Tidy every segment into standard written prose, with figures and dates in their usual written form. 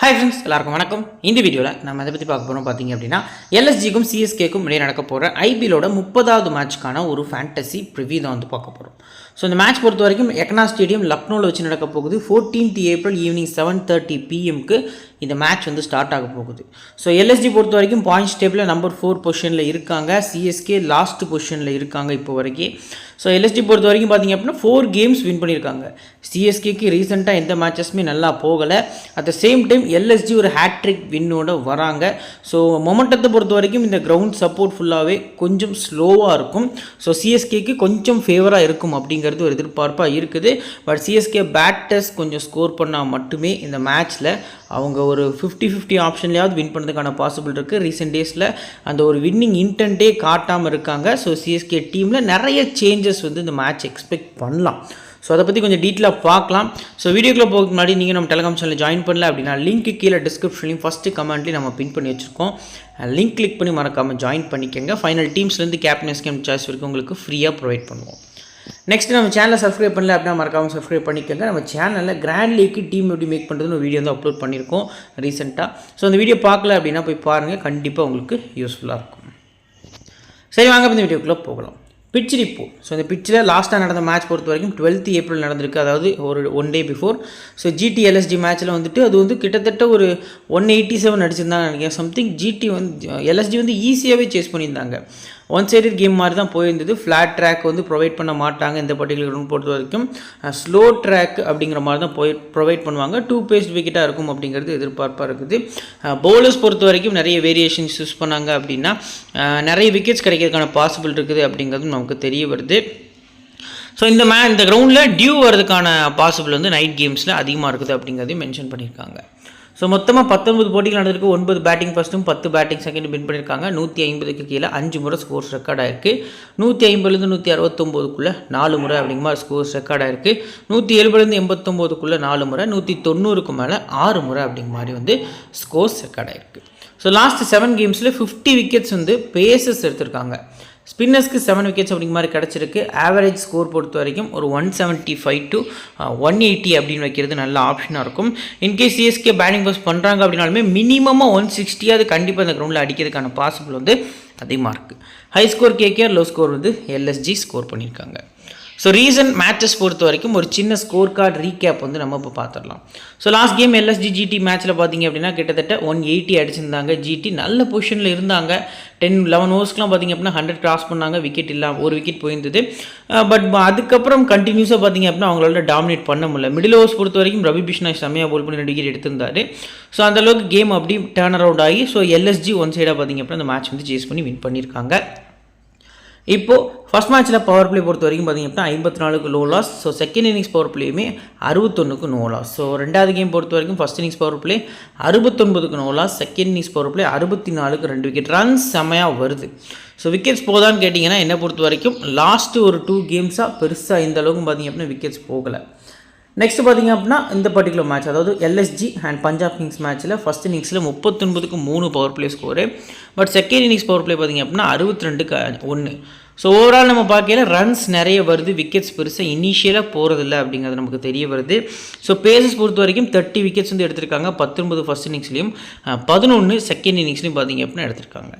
Hi friends, எல்லாருக்கும் வணக்கம். இந்த வீடியோவில் நம்ம எதை பற்றி பார்க்க போகிறோம் பார்த்தீங்க அப்படின்னா, எல்எஸ்ஜிக்கும் சிஎஸ்கேக்கும் இடையே நடக்க போகிற ஐபிஎலோட 30வது மேட்ச்க்கான ஒரு ஃபேண்டசி ப்ரிவியூ தான் வந்து பார்க்க போகிறோம். ஸோ இந்த மேட்ச் பொறுத்த வரைக்கும் எக்னா ஸ்டேடியம் லக்னோவில் வச்சு நடக்க போகுது. 14th April ஈவினிங் 7:30 PM இந்த மேட்ச் வந்து ஸ்டார்ட் ஆக போகுது. ஸோ எல்எஸ்ஜி பொறுத்த வரைக்கும் பாயிண்ட்ஸ் டேபிளில் நம்பர் 4 பொசிஷனில் இருக்காங்க. சிஎஸ்கே லாஸ்ட் பொசிஷனில் இருக்காங்க இப்போ வரைக்கும். ஸோ எல்எஸ்ஜி பொறுத்த வரைக்கும் பார்த்திங்க அப்படின்னா 4 கேம்ஸ் வின் பண்ணியிருக்காங்க. சிஎஸ்கேக்கு ரீசெண்டாக எந்த மேட்சஸுமே நல்லா போகலை. At the same time LSG ஒரு ஹேட்ரிக் வின்னோட வராங்க. ஸோ மொமெண்டத்தை பொறுத்த வரைக்கும் இந்த கிரவுண்ட் சப்போர்ட் ஃபுல்லாகவே கொஞ்சம் ஸ்லோவாக இருக்கும். ஸோ சிஎஸ்கேக்கு கொஞ்சம் ஃபேவராக இருக்கும் அப்படிங்கிறது ஒரு எதிர்பார்ப்பாக இருக்குது. பட் சிஎஸ்கே பேட்டர்ஸ் கொஞ்சம் ஸ்கோர் பண்ணால் மட்டுமே இந்த மேட்ச்சில் அவங்க ஒரு 50-50 ஆப்ஷன்லையாவது வின் பண்ணுறதுக்கான பாசிபிள் இருக்குது. ரீசெண்ட் டேஸில் அந்த ஒரு வின்னிங் இன்டென்ட்டே காட்டாமல் இருக்காங்க. ஸோ சிஎஸ்கே டீமில் நிறைய சேஞ்சஸ் வந்து இந்த மேட்ச் எக்ஸ்பெக்ட் பண்ணலாம். ஸோ அதை பற்றி கொஞ்சம் டீட்டெயிலாக பார்க்கலாம். ஸோ வீடியோக்குள்ளே போகிறதுக்கு முன்னாடி நீங்கள் நம்ம டெலிகிராம் சேனலில் ஜாயின் பண்ணல அப்படின்னா லிங்க் கீழே டிஸ்கிரிப்ஷன்லையும் ஃபஸ்ட்டு கமெண்ட்லையும் நம்ம பின் பண்ணி வச்சுருக்கோம். லிங்க் கிளிக் பண்ணி மறக்காமல் ஜாயின் பண்ணிக்கோங்க. ஃபைனல் டீம்ஸ்லேருந்து கேப்டன் ஸ்கேம் சாய்ஸ் வரைக்கும் உங்களுக்கு ஃப்ரீயாக ப்ரொவைட் பண்ணுவோம். நெக்ஸ்ட் நம்ம சேனலை சப்ஸ்கிரைப் பண்ணல அப்படின்னா மறக்காமல் சப்ஸ்கிரைப் பண்ணிக்கோங்க. நம்ம சேனலில் கிராண்ட் லீக்கு டீம் எப்படி மேக் பண்ணுறதுன்னு ஒரு வீடியோ வந்து அப்லோட் பண்ணியிருக்கோம் ரீசெண்டாக. ஸோ அந்த வீடியோ பார்க்கல அப்படின்னா போய் பாருங்கள், கண்டிப்பாக உங்களுக்கு யூஸ்ஃபுல்லாக இருக்கும். சரி, வாங்க இந்த வீடியோக்குள்ளே போகலாம். Pitch report. ஸோ இந்த பிட்ச்சில் லாஸ்ட்டாக நடந்த மேட்ச் பொறுத்த வரைக்கும் 12th April நடந்திருக்கு, அதாவது ஒரு 1 day before. So GT LSG மேட்ச்சில் வந்துட்டு அது வந்து கிட்டத்தட்ட ஒரு 187 அடிச்சிருந்தாங்க நினைக்கிறேன் சம்திங். ஜிடி வந்து எல்எஸ்டி வந்து ஈஸியாகவே சேஸ் பண்ணியிருந்தாங்க. ஒன் சைடட் கேம் மாதிரி தான் போயிருந்தது. ஃப்ளாட் ட்ராக் வந்து ப்ரொவைட் பண்ண மாட்டாங்க இந்த பர்டிகுலர் ரவுண்ட் பொறுத்த வரைக்கும். ஸ்லோ ட்ராக் அப்படிங்கிற மாதிரி தான் ப்ரொவைட் பண்ணுவாங்க. 2 பேஸ்ட் விக்கெட்டாக இருக்கும் அப்படிங்கிறது எதிர்பார்ப்பாக இருக்குது. பவுலர்ஸ் பொறுத்த வரைக்கும் நிறைய வேரியேஷன்ஸ் யூஸ் பண்ணாங்க அப்படின்னா நிறைய விக்கெட்ஸ் கிடைக்கிறதுக்கான பாசிபிள் இருக்குது அப்படிங்கிறது நமக்கு தெரிய வருது. ஸோ இந்த கிரவுண்டில் டியூ வர்றதுக்கான பாசிபிள் வந்து நைட் கேம்ஸில் அதிகமாக இருக்குது அப்படிங்கிறதையும் மென்ஷன் பண்ணியிருக்காங்க. ஸோ மொத்தமாக 19 போட்டிகள் நடந்திருக்கு. 9 பேட்டிங் ஃபஸ்ட்டும் 10 பேட்டிங் செகண்டும் வின் பண்ணியிருக்காங்க. 150க்கு கீழே 5 முறை ஸ்கோர்ஸ் ரெக்கார்ட் ஆயிருக்கு. 150லேருந்து 169க்குள்ளே 4 முறை அப்படிங்கிற மாதிரி ஸ்கோர்ஸ் ரெக்கார்ட் ஆயிருக்கு. 170லேருந்து 89க்குள்ளே 4 முறை, 190க்கு மேலே 6 முறை அப்படிங்கிற மாதிரி வந்து ஸ்கோர்ஸ் ரெக்கார்ட் ஆயிருக்கு. ஸோ லாஸ்ட் 7 கேம்ஸில் 50 விக்கெட்ஸ் வந்து பேசஸ் எடுத்திருக்காங்க. ஸ்பின்னர்ஸ்க்கு 7 விக்கெட்ஸ் அப்படிங்கிற மாதிரி கிடச்சிருக்கு. ஆவரேஜ் ஸ்கோர் பொறுத்த வரைக்கும் ஒரு 175 to 180 அப்படின்னு வைக்கிறது நல்ல ஆப்ஷனாக இருக்கும். இன்கேஸ் சிஎஸ்கே பேட்டிங் ஃபர்ஸ்ட் பண்ணுறாங்க அப்படின்னாலுமே மினிமமாக 160 அது கண்டிப்பாக அந்த கிரவுண்டில் அடிக்கிறதுக்கான பாசிபிள் வந்து அதிகமாக இருக்குது. High score KKR, low score வந்து எல்எஸ்ஜி ஸ்கோர் பண்ணியிருக்காங்க. ஸோ ரீசன்ட் மேட்சஸ் பொறுத்த வரைக்கும் ஒரு சின்ன ஸ்கோர் கார்டு ரீகேப் வந்து நம்ம இப்போ பார்த்துடலாம். So last game LSG GT மேட்ச்சில் பார்த்தீங்க அப்படின்னா கிட்டத்தட்ட 180 அடிச்சிருந்தாங்க. ஜிடி நல்ல பொசிஷனில் இருந்தாங்க. 10-11 ஓவர்ஸ்க்குலாம் பார்த்திங்க அப்படின்னா 100 கிராஸ் பண்ணாங்க. விக்கெட் இல்லாமல் ஒரு விக்கெட் போயிருந்தது. பட் அதுக்கப்புறம் கண்டினியூஸாக பார்த்திங்க அப்படின்னா அவங்களால டாமினேட் பண்ண முடியல. மிடில் ஓவர்ஸ் பொறுத்த வரைக்கும் ரவி பிஷ்னாய் செம்மையாக போல் பண்ணி 2 விக்கெட் எடுத்திருந்தார். ஸோ அந்தளவுக்கு கேம் அப்படி டர்ன் அரவுண்ட் ஆகி ஸோ எல்எஸ்ஜி ஒன் சைடாக பார்த்திங்க அப்படின்னா அந்த மேட்ச் வந்து சேஸ் பண்ணி வின் பண்ணியிருக்காங்க. இப்போது ஃபஸ்ட் மேட்ச்சில் பவர் பிளே பொறுத்த வரைக்கும் பார்த்திங்க அப்படின்னா 54க்கு low loss. So second innings power பிளேயுமே 61க்கு நோ லாஸ். ஸோ ரெண்டாவது கேம் பொறுத்த வரைக்கும் ஃபஸ்ட் இன்னிங்ஸ் பவர் பிளே 69க்கு no loss, second innings power play 64க்கு 2 விக்கெட். ரன்ஸ் செம்மையாக வருது. ஸோ விக்கெட்ஸ் போதான்னு கேட்டிங்கன்னா என்னை பொறுத்த வரைக்கும் லாஸ்ட்டு ஒரு 2 கேம்ஸாக பெருசாக இந்த அளவுக்கு பார்த்திங்க அப்படின்னா விக்கெட்ஸ் போகலை. நெக்ஸ்ட் பார்த்திங்க அப்படின்னா இந்த பர்டிகுலர் மேட்ச், அதாவது எல்எஸ்ஜி அண்ட் பஞ்சாப் கிங்ஸ் மேட்ச்சில் ஃபஸ்ட் இன்னிங்ஸில் 39க்கு 3 power play score. But second innings power play பார்த்திங்க அப்படின்னா 62க்கு 1. ஸோ ஓவரால் நம்ம பார்க்கல ரன்ஸ் நிறைய வருது, விக்கெட்ஸ் பெருசாக இனிஷியலாக போகிறதில்ல அப்படிங்கிறது நமக்கு தெரிய வருது. ஸோ பேசஸ் பொறுத்த வரைக்கும் 30 விக்கெட்ஸ் வந்து எடுத்திருக்காங்க. 19 ஃபஸ்ட் இன்னிங்ஸ்லையும் 11 செகண்ட் இன்னிங்ஸ்லையும் பார்த்திங்க அப்படின்னா எடுத்திருக்காங்க.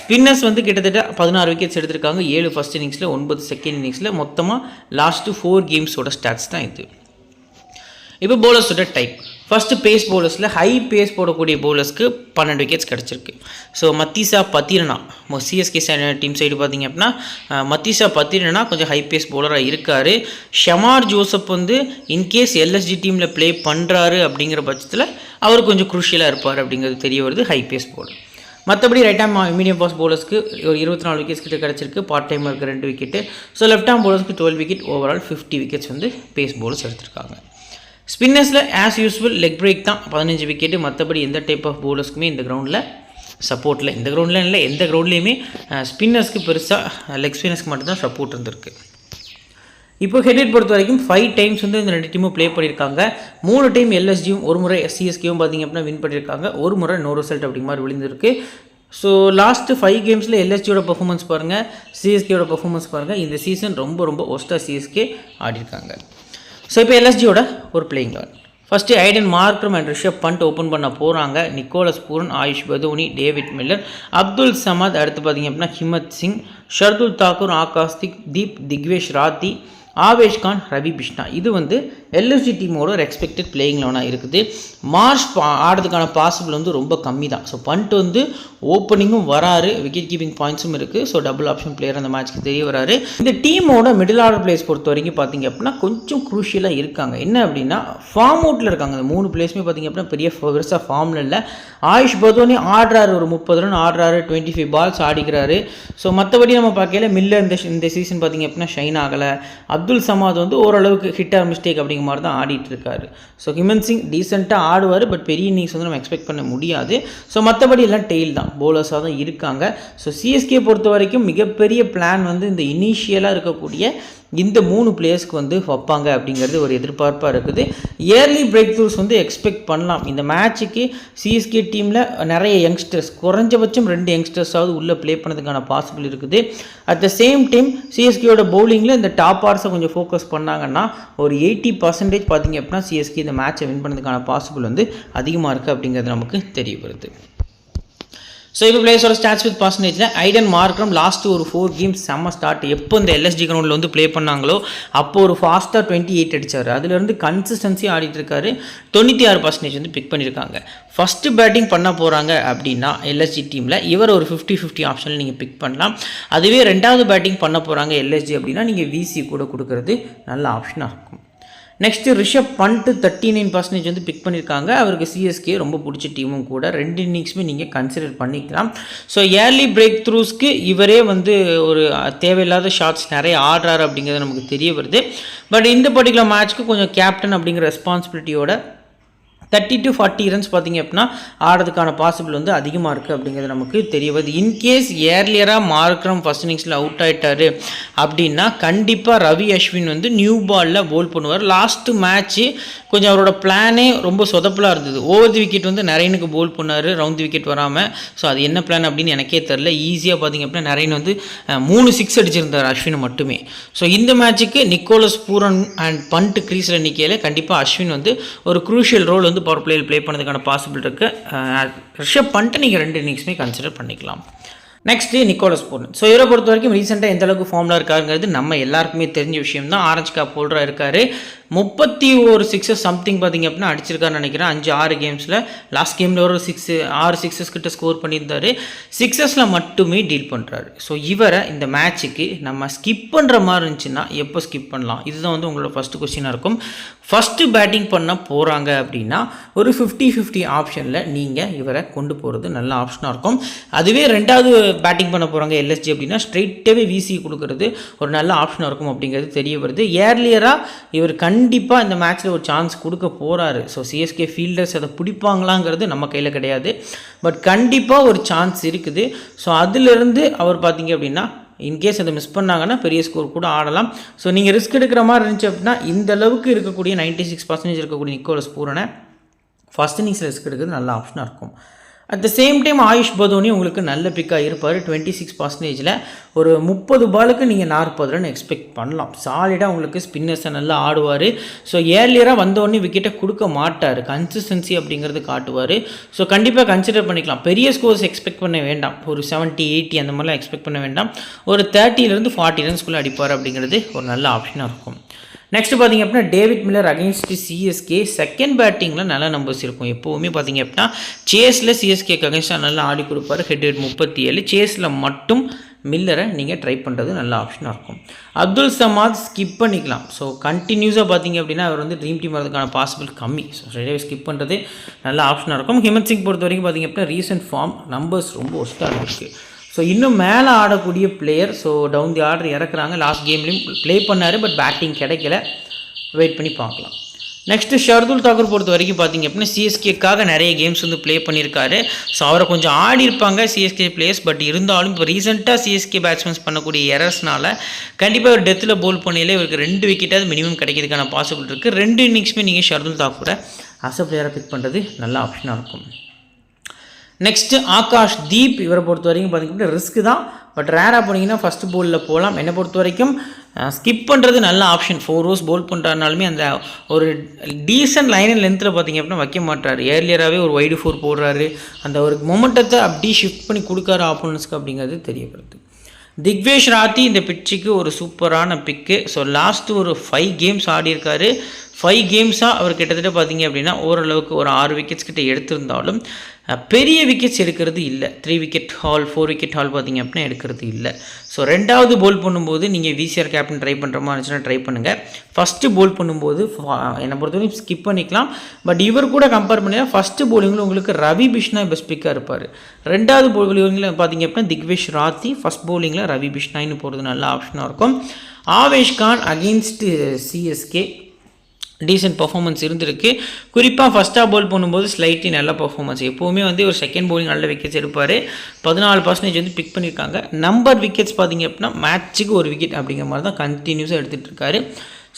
ஸ்பின்னர்ஸ் வந்து கிட்டத்தட்ட 16 விக்கெட்ஸ் எடுத்திருக்காங்க. 7 ஃபஸ்ட் இன்னிங்ஸில், 9 செகண்ட் இன்னிங்ஸில். மொத்தமாக லாஸ்ட்டு 4 கேம்ஸோட ஸ்டாட்ஸ் தான் இது. இப்போ பவுலர்ஸோட டைப். ஃபஸ்ட்டு பேஸ் பவுலர்ஸில் ஹை பேஸ் போடக்கூடிய பவுலர்ஸ்க்கு 12 விக்கெட்ஸ் கிடச்சிருக்கு. So Matheesha Pathirana, CSK team side பார்த்திங்க அப்படின்னா மத்தீசா பத்திரனா கொஞ்சம் ஹை பேஸ் பவுலராக இருக்கார். ஷமார் ஜோசப் வந்து இன்கேஸ் எல்எஸ்ஜி டீமில் ப்ளே பண்ணுறாரு அப்படிங்கிற பட்சத்தில் அவர் கொஞ்சம் குரூஷியலாக இருப்பார் அப்படிங்கிறது தெரிய வருது. High pace bowler. மற்றபடி ரைட் ஆம் மீடியம் பாஸ் பவுலர்ஸ்க்கு ஒரு 24 விக்கெட்ஸ் கிட்ட கிடச்சிருக்கு. பார்ட் டைமருக்கு 2 விக்கெட்டு. ஸோ லெஃப்ட் ஆம் பவுலர்ஸ்க்கு 12 விக்கெட். ஓவரால் 50 விக்கெட்ஸ் வந்து பேஸ் பவுலர்ஸ் எடுத்திருக்காங்க. ஸ்பின்னர்ஸில் ஆஸ் யூஸ்வல் லெக் பிரேக் தான் 15 விக்கெட்டு. மற்றபடி எந்த டைப் ஆஃப் பவுலர்ஸ்க்குமே இந்த கிரவுண்டில் சப்போர்ட்டில், இந்த கிரவுண்டில் இல்லை எந்த கிரவுண்ட்லேயுமே ஸ்பின்னர்ஸ்க்கு பெருசாக லெக் ஸ்பின்னர்ஸ்க்கு மட்டும்தான் சப்போர்ட் இருந்திருக்கு. இப்போ ஹெட்வெட் பொறுத்த வரைக்கும் 5 டைம்ஸ் வந்து இந்த 2 டீமும் ப்ளே பண்ணியிருக்காங்க. 3 டைம் எல்எஸ்ஜியும், ஒரு முறை சிஎஸ்கேவும் பார்த்திங்க அப்படின்னா வின் பண்ணியிருக்காங்க. ஒரு முறை நோ ரிசல்ட் அப்படிங்கிற மாதிரி விழுந்திருக்கு. ஸோ லாஸ்ட்டு 5 கேம்ஸில் எல்எஸ்ஜியோட பர்ஃபார்மன்ஸ் பாருங்கள், சிஎஸ்கேயோட பர்ஃபார்மன்ஸ் பாருங்கள். இந்த சீசன் ரொம்ப ஒஸ்ட்டாக சிஎஸ்கே ஆடிருக்காங்க. ஸோ இப்போ எல்எஸ்ஜியோட ஒரு playing eleven. First Aiden Markram and Rishabh Pant open பண்ண போகிறாங்க. Nicholas Pooran, Ayush Badoni, David Miller, Abdul Samad, அடுத்து பார்த்திங்க அப்படின்னா ஹிமத் சிங், ஷர்துல் தாக்கூர், ஆகாஷ் தீப், திக்வேஷ் ராத்தி, ஆவேஷ் கான், ரவி பிஷ்ணா. இது வந்து எல்எஸ்ஜி டீமோட ஒரு எக்ஸ்பெக்டட் பிளேயிங் லெவனாக இருக்குது. மார்ச் ஆடுறதுக்கான பாசிபிள் வந்து ரொம்ப கம்மி தான். ஸோ பண்ட் வந்து ஓப்பனிங்கும் வராரு, விக்கெட் கீப்பிங் பாயிண்ட்ஸும் இருக்குது. ஸோ டபுள் ஆப்ஷன் பிளேயர் அந்த மேட்ச்க்கு தெரிய வராரு. இந்த டீமோட மிடில் ஆர்டர் பிளேயர்ஸ் பொறுத்த வரைக்கும் பார்த்திங்க அப்படின்னா கொஞ்சம் குரூஷியலாக இருக்காங்க. என்ன அப்படின்னா ஃபார்ம் அவுட்டில் இருக்காங்க. இந்த 3 பிளேயர்ஸுமே பார்த்திங்க அப்படின்னா பெருசாக ஃபார்மில் இல்லை. ஆயுஷ் பதோனி ஆடுறாரு, ஒரு 30 ரன் ஆடுறாரு, 25 பால்ஸ் ஆடிக்கிறாரு. ஸோ மற்றபடி நம்ம பார்க்கல மில்லர் இந்த சீசன் பார்த்திங்க அப்படின்னா ஷைன் ஆகலை. அப்துல் சமாத் வந்து ஓரளவுக்கு ஹிட் ஆர் மிஸ்டேக் அப்படிங்கிற மாதிரி தான் ஆடிட்டு இருக்காரு. ஸோ ஹிமன் சிங் டீசெண்டாக ஆடுவார், பட் பெரிய இன்னிங்ஸ் வந்து நம்ம எக்ஸ்பெக்ட் பண்ண முடியாது. ஸோ மற்றபடி எல்லாம் டெயில் தான், போலர்ஸாக தான் இருக்காங்க. ஸோ சிஎஸ்கே பொறுத்த வரைக்கும் மிகப்பெரிய பிளான் வந்து இந்த இனிஷியலாக இருக்கக்கூடிய இந்த 3 பிளேயர்ஸ்க்கு வந்து வைப்பாங்க அப்படிங்கிறது ஒரு எதிர்பார்ப்பாக இருக்குது. இயர்லி பிரேக் த்ரூஸ் வந்து எக்ஸ்பெக்ட் பண்ணலாம். இந்த மேட்சுக்கு சிஎஸ்கே டீமில் நிறைய யங்ஸ்டர்ஸ், குறைஞ்சபட்சம் 2 யங்ஸ்டர்ஸாவது உள்ளே ப்ளே பண்ணதுக்கான பாசிபிள் இருக்குது. அட் த சேம் டைம் சிஎஸ்கேயோட பவுலிங்கில் இந்த டாப் ஆர்ஸை கொஞ்சம் ஃபோக்கஸ் பண்ணாங்கன்னா ஒரு 80% பார்த்திங்க அப்படின்னா சிஎஸ்கே இந்த மேட்சை வின் பண்ணதுக்கான பாசிபிள் வந்து அதிகமாக இருக்குது அப்படிங்கிறது நமக்கு தெரிய வருது. ஸோ இப்போ பிளேயர்ஸோட ஸ்டாட்ஸ் வித் பர்சன்டேஜில் ஐடன் மார்க்ரம் லாஸ்ட்டு ஒரு 4 கேம்ஸ் செம்ம ஸ்டார்ட். எப்போ இந்த எல்எஸ்ஜி கிரவுண்டில் வந்து ப்ளே பண்ணாங்களோ அப்போ ஒரு ஃபாஸ்ட்டாக 28 அடித்தார். அதுலேருந்து கன்சிஸ்டன்சி ஆடிட்டு இருக்காரு. 96% வந்து பிக் பண்ணியிருக்காங்க. ஃபஸ்ட்டு பேட்டிங் பண்ண போகிறாங்க அப்படின்னா எல்எஸ்ஜி டீமில் இவர் ஒரு 50-50 ஆப்ஷனில் நீங்கள் பிக் பண்ணலாம். அதுவே 2வது பேட்டிங் பண்ண போகிறாங்க எல்எஸ்ஜி அப்படின்னா நீங்கள் விசி கூட கொடுக்கறது நல்ல ஆப்ஷனாக இருக்கும். நெக்ஸ்ட்டு ரிஷப் பண்ட் 39% வந்து பிக் பண்ணியிருக்காங்க. அவருக்கு சிஎஸ்கே ரொம்ப பிடிச்ச டீமும் கூட. 2 இன்னிங்ஸுமே நீங்கள் கன்சிடர் பண்ணிக்கலாம். ஸோ ஏர்லி பிரேக் த்ரூஸ்க்கு இவரே வந்து ஒரு தேவையில்லாத ஷாட்ஸ் நிறைய ஆடுறாரு அப்படிங்கிறது நமக்கு தெரிய வருது. பட் இந்த பர்டிகுலர் மேட்ச்க்கு கொஞ்சம் கேப்டன் அப்படிங்கிற ரெஸ்பான்சிபிலிட்டியோட 30-40 ரன்ஸ் பார்த்திங்க அப்படின்னா ஆடுறதுக்கான பாசிபிள் வந்து அதிகமாக இருக்குது அப்படிங்கிறது நமக்கு தெரிய வருது. இன்கேஸ் ஏர்லியராக மார்க்ரம் ஃபர்ஸ்ட் இன்னிங்ஸில் அவுட் ஆகிட்டார் அப்படின்னா கண்டிப்பாக ரவி அஸ்வின் வந்து நியூ பாலில் போல் பண்ணுவார். லாஸ்ட்டு மேட்ச்சு கொஞ்சம் அவரோட பிளானே ரொம்ப சொதப்பலாக இருந்தது. ஓவர் தி விக்கெட் வந்து நரேனுக்கு போல் பண்ணார், ரவுண்ட் தி விக்கெட் வராமல். ஸோ அது என்ன பிளான் அப்படின்னு எனக்கே தெரில. ஈஸியாக பார்த்திங்க அப்படின்னா நரேன் வந்து 3 6 அடிச்சிருந்தார் அஸ்வினை மட்டுமே. ஸோ இந்த மேட்ச்சுக்கு நிக்கோலஸ் பூரன் அண்ட் பண்ட் க்ரீஸில் நிற்கையில் கண்டிப்பாக அஸ்வின் வந்து ஒரு க்ரூஷியல் ரோல் வந்து பவர் பிளேயில் ப்ளே பண்ணதுக்கான பாசிபிள் இருக்குது. ரிஷப் பண்ணிட்டு நீங்கள் 2 இன்னிங்ஸுமே கன்சிடர் பண்ணிக்கலாம். Next Nicholas Pooran. ஸோ இவரை பொறுத்த வரைக்கும் ரீசெண்டாக எந்த அளவுக்கு ஃபார்மில் இருக்காருங்கிறது நம்ம எல்லாருக்குமே தெரிஞ்ச விஷயம் தான். ஆரஞ்சு கேப் ஹோல்டராக இருக்கார். 31 சிக்ஸஸ் சம்திங் பார்த்திங்க அப்படின்னா அடிச்சிருக்காருன்னு நினைக்கிறேன் 5-6 கேம்ஸில். லாஸ்ட் கேமில் ஒரு 6 சிக்ஸஸ் கிட்ட ஸ்கோர் பண்ணியிருந்தார். 6ஸில் மட்டுமே டீல் பண்ணுறாரு. ஸோ இவரை இந்த மேட்ச்சுக்கு நம்ம ஸ்கிப் பண்ணுற மாதிரி இருந்துச்சுன்னா எப்போ ஸ்கிப் பண்ணலாம், இதுதான் வந்து உங்களோட ஃபஸ்ட்டு கொஸ்டினாக இருக்கும். ஃபஸ்ட்டு பேட்டிங் பண்ண போகிறாங்க அப்படின்னா ஒரு 50-50 ஆப்ஷனில் நீங்கள் இவரை கொண்டு போகிறது நல்ல ஆப்ஷனாக இருக்கும். அதுவே 2வது பேட்டிங் பண்ண போகிறாங்க எல்எஸ்ஜி அப்படின்னா ஸ்ட்ரெயிட்டாகவே விசி கொடுக்கறது ஒரு நல்ல ஆப்ஷனாக இருக்கும் அப்படிங்கிறது தெரிய வருது. ஏர்லியராக இவர் கண்டிப்பாக இந்த மேட்ச்சில் ஒரு சான்ஸ் கொடுக்க போகிறாரு. ஸோ சிஎஸ்கே ஃபீல்டர்ஸ் அதை பிடிப்பாங்களாங்கிறது நம்ம கையில் கிடையாது, பட் கண்டிப்பாக ஒரு சான்ஸ் இருக்குது. ஸோ அதிலிருந்து அவர் பார்த்திங்க அப்படின்னா இன்கேஸ் அதை மிஸ் பண்ணாங்கன்னா பெரிய ஸ்கோர் கூட ஆடலாம். ஸோ நீங்கள் ரிஸ்க் எடுக்கிற மாதிரி இருந்துச்சு அப்படின்னா இந்த அளவுக்கு இருக்கக்கூடிய 96% இருக்கக்கூடிய நிக்கோலஸ் பூரனை ஃபஸ்ட் இன்னிங்ஸில் ரிஸ்க் எடுக்கிறது நல்ல ஆப்ஷனாக இருக்கும். At the same time AYUSH Badoni உங்களுக்கு நல்ல பிக்காக இருப்பார். 26%ல் ஒரு 30 பாலுக்கு நீங்கள் 40 ரன் எக்ஸ்பெக்ட் பண்ணலாம். சாலிடாக உங்களுக்கு ஸ்பின்னர்ஸை நல்லா ஆடுவார். ஸோ ஏர்லியராக வந்தோடனே விக்கெட்டை கொடுக்க மாட்டார், கன்சிஸ்டன்சி அப்படிங்கிறது காட்டுவார். ஸோ கண்டிப்பாக கன்சிடர் பண்ணிக்கலாம். பெரிய ஸ்கோர்ஸ் எக்ஸ்பெக்ட் பண்ண வேண்டாம், ஒரு 70-80 அந்த மாதிரிலாம் எக்ஸ்பெக்ட் பண்ண வேண்டாம். ஒரு 30லேருந்து 40 ரன்ஸ்குள்ளே அடிப்பார் அப்படிங்கிறது ஒரு நல்ல ஆப்ஷனாக இருக்கும். நெக்ஸ்ட் பார்த்திங்க அப்படின்னா David Miller against CSK. Second பேட்டிங்கில் நல்ல நம்பர்ஸ் இருக்கும். எப்போவுமே பார்த்திங்க அப்படின்னா சேஸில் சிஎஸ்கேக்கு அகெயின்ஸ்டாக நல்லா ஆடி கொடுப்பார். ஹெட் 37. சேஸில் மட்டும் மில்லரை நீங்கள் ட்ரை பண்ணுறது நல்ல ஆப்ஷனாக இருக்கும். அப்துல் சமாத் ஸ்கிப் பண்ணிக்கலாம். ஸோ கண்டினியூஸாக பார்த்திங்க அப்படின்னா அவர் வந்து ட்ரீம் டீம் வரதுக்கான பாசிபிள் கம்மி. ஸோ ரெடியாக ஸ்கிப் பண்ணுறது நல்ல ஆப்ஷனாக இருக்கும். ஹிமத் சிங் பொறுத்த வரைக்கும் பார்த்திங்க அப்படின்னா ரீசெண்ட் ஃபார்ம் நம்பர்ஸ் ரொம்ப ஒஸ்ட்டாக இருக்குது. ஸோ இன்னும் மேலே ஆடக்கூடிய player. So down the order இறக்குறாங்க. லாஸ்ட் கேம்லேயும் ப்ளே பண்ணார், பட் பேட்டிங் கிடைக்கல. வெயிட் பண்ணி பார்க்கலாம். நெக்ஸ்ட்டு ஷர்துல் தாக்கூர் பொறுத்த வரைக்கும் பார்த்திங்க அப்படின்னா சிஎஸ்கேக்காக நிறைய கேம்ஸ் வந்து ப்ளே பண்ணியிருக்காரு. ஸோ அவரை கொஞ்சம் ஆடி இருப்பாங்க சிஎஸ்கே பிளேயர்ஸ். பட் இருந்தாலும் இப்போ ரீசெண்டாக சிஎஸ்கே பேட்ஸ்மேன்ஸ் பண்ணக்கூடிய எரர்ஸ்னால கண்டிப்பாக ஒரு டெத்தில் போல் பண்ணையிலே இவருக்கு 2 விக்கெட்டாவது மினிமம் கிடைக்கிறதுக்கான பாசிபிள் இருக்குது. 2 இன்னிங்ஸுமே நீங்கள் ஷர்துல் தாக்கூரை அஸ் அ பிளேயரை பிக் பண்ணுறது நல்ல ஆப்ஷனாக இருக்கும். நெக்ஸ்ட்டு ஆகாஷ் தீப். இவரை பொறுத்த வரைக்கும் பார்த்திங்கன்னா ரிஸ்க்கு தான், பட் ரேராக போனீங்கன்னா ஃபஸ்ட்டு போலில் போகலாம். என்னை பொறுத்த வரைக்கும் ஸ்கிப் பண்ணுறது நல்ல ஆப்ஷன். 4 ஓவர்ஸ் போல் பண்ணுறாருனாலுமே அந்த ஒரு டீசன்ட் லைன் அண்ட் லென்த்தில் பார்த்திங்க அப்படின்னா வைக்க மாட்டார். ஏர்லியராகவே ஒரு வைடு 4 போடுறாரு. அந்த ஒரு மொமெண்டத்தை அப்படியே ஷிஃப்ட் பண்ணி கொடுக்காரு ஆப்போனன்ஸ்க்கு அப்படிங்கிறது தெரியப்படுது. திக்வேஷ் ராத்தி இந்த பிச்சுக்கு ஒரு சூப்பரான பிக்கு. ஸோ லாஸ்ட்டு ஒரு 5 கேம்ஸ் ஆடியிருக்காரு. 5 கேம்ஸாக அவர் கிட்டத்தட்ட பார்த்திங்க அப்படின்னா ஓரளவுக்கு ஒரு 6 விக்கெட்ஸ் கிட்ட எடுத்திருந்தாலும் பெரிய விக்கெட்ஸ் எடுக்கிறது இல்லை. 3 விக்கெட் ஹால் 4 விக்கெட் ஹால் பார்த்திங்க அப்படின்னா எடுக்கிறது இல்லை. ஸோ 2வது போல் பண்ணும்போது நீங்கள் விசிஆர் கேப்டன் ட்ரை பண்ணுற மாதிரி இருந்துச்சுன்னா ட்ரை பண்ணுங்கள். ஃபஸ்ட்டு போல் பண்ணும்போது என்னை பொறுத்தவரைக்கும் ஸ்கிப் பண்ணிக்கலாம். பட் இவர் கூட கம்பேர் பண்ணினா ஃபஸ்ட்டு போலிங்கில் உங்களுக்கு ரவி பிஷ்னாய் பெஸ்ட் பிக்காக இருப்பார். 2வது போலிங்கில் பார்த்திங்க அப்படின்னா திக்வேஷ் ராத்தி, ஃபஸ்ட் போலிங்கில் ரவி பிஷ்னாய்னு போகிறது நல்ல ஆப்ஷனாக இருக்கும். Avesh Khan against CSK decent performance இருந்திருக்கு. குறிப்பாக ஃபஸ்ட்டாக போல் பண்ணும்போது ஸ்லைட்லி நல்ல பர்ஃபார்மன்ஸ். எப்போவுமே வந்து ஒரு செகண்ட் போலிங் நல்ல விக்கெட்ஸ் எடுப்பார். 14% வந்து பிக் பண்ணியிருக்காங்க. நம்பர் விக்கெட்ஸ் பார்த்திங்க அப்படின்னா மேட்ச்சுக்கு ஒரு விக்கெட் அப்படிங்கிற மாதிரி தான் கண்டினியூஸாக எடுத்துகிட்டு இருக்காரு.